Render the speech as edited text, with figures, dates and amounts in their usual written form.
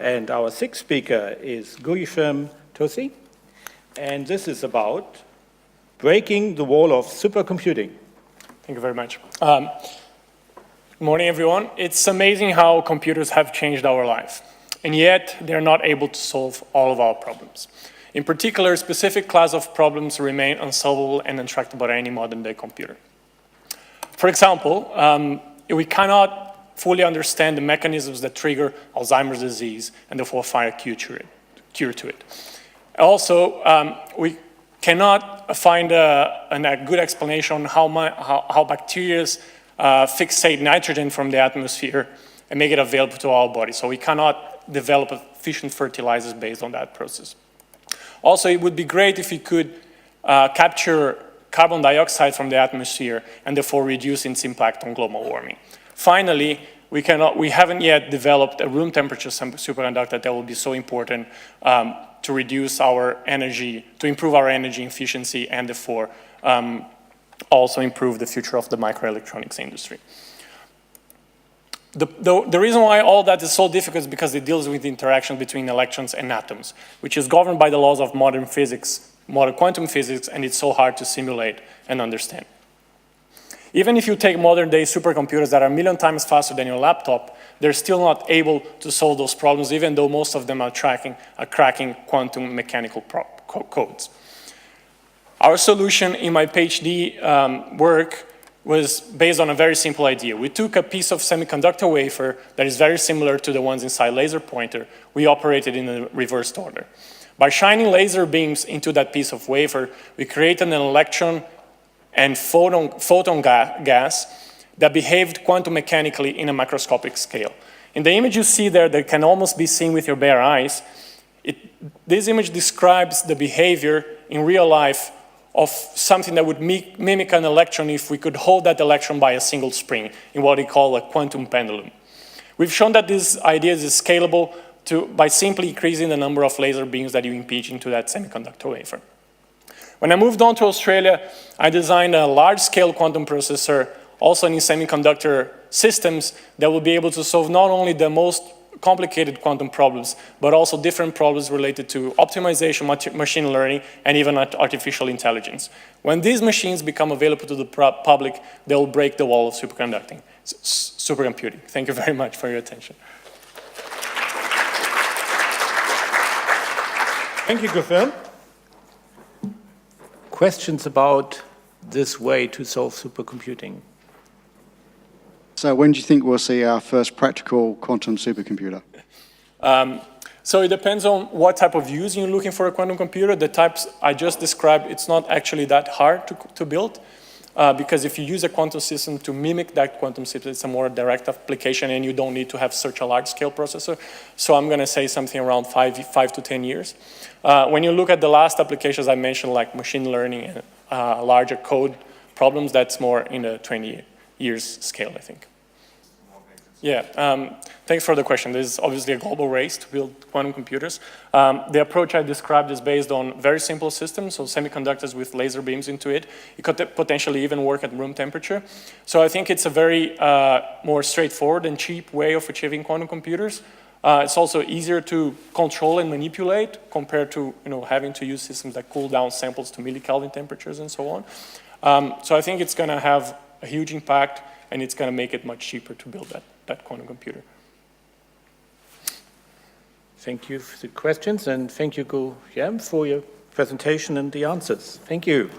and our sixth speaker is Guilherme Tosi, and this is about breaking the wall of supercomputing. Thank you very much. Good morning, everyone. It's amazing how computers have changed our lives, and yet they're not able to solve all of our problems. In particular, specific class of problems remain unsolvable and untractable by any modern-day computer. For example, we cannot fully understand the mechanisms that trigger Alzheimer's disease and therefore find a cure to it. Also, we cannot find a good explanation how bacteria fixate nitrogen from the atmosphere and make it available to our body. So we cannot develop efficient fertilizers based on that process. Also, it would be great if we could capture carbon dioxide from the atmosphere and therefore reduce its impact on global warming. Finally, we haven't yet developed a room temperature superconductor that will be so important to reduce our energy, to improve our energy efficiency, and therefore also improve the future of the microelectronics industry. The reason why all that is so difficult is because it deals with the interaction between electrons and atoms, which is governed by the laws of modern physics, modern quantum physics, and it's so hard to simulate and understand. Even if you take modern-day supercomputers that are 1,000,000 times faster than your laptop, they're still not able to solve those problems, even though most of them are cracking quantum mechanical codes. Our solution in my PhD work was based on a very simple idea. We took a piece of semiconductor wafer that is very similar to the ones inside laser pointer. We operated in a reversed order. By shining laser beams into that piece of wafer, we created an electron and photon gas that behaved quantum mechanically in a macroscopic scale. In the image you see there that can almost be seen with your bare eyes, this image describes the behavior in real life of something that would mimic an electron if we could hold that electron by a single spring in what we call a quantum pendulum. We've shown that this idea is scalable by simply increasing the number of laser beams that you impinge into that semiconductor wafer. When I moved on to Australia, I designed a large-scale quantum processor, also in semiconductor systems, that will be able to solve not only the most complicated quantum problems, but also different problems related to optimization, machine learning, and even artificial intelligence. When these machines become available to the public, they will break the wall of supercomputing. Thank you very much for your attention. Thank you, Guilherme. Questions about this way to solve supercomputing? So when do you think we'll see our first practical quantum supercomputer? So it depends on what type of use you're looking for a quantum computer. The types I just described, it's not actually that hard to build because if you use a quantum system to mimic that quantum system, it's a more direct application and you don't need to have such a large-scale processor. So I'm going to say something around 5 to 10 years. When you look at the last applications I mentioned, like machine learning and larger code problems, that's more in the 20 years scale, I think. Yeah, thanks for the question. This is obviously a global race to build quantum computers. The approach I described is based on very simple systems, so semiconductors with laser beams into it. It could potentially even work at room temperature. So I think it's a very more straightforward and cheap way of achieving quantum computers. It's also easier to control and manipulate compared to having to use systems that cool down samples to millikelvin temperatures and so on. So I think it's going to have a huge impact, and it's going to make it much cheaper to build that quantum computer. Thank you for the questions, and thank you, Guilherme, for your presentation and the answers. Thank you.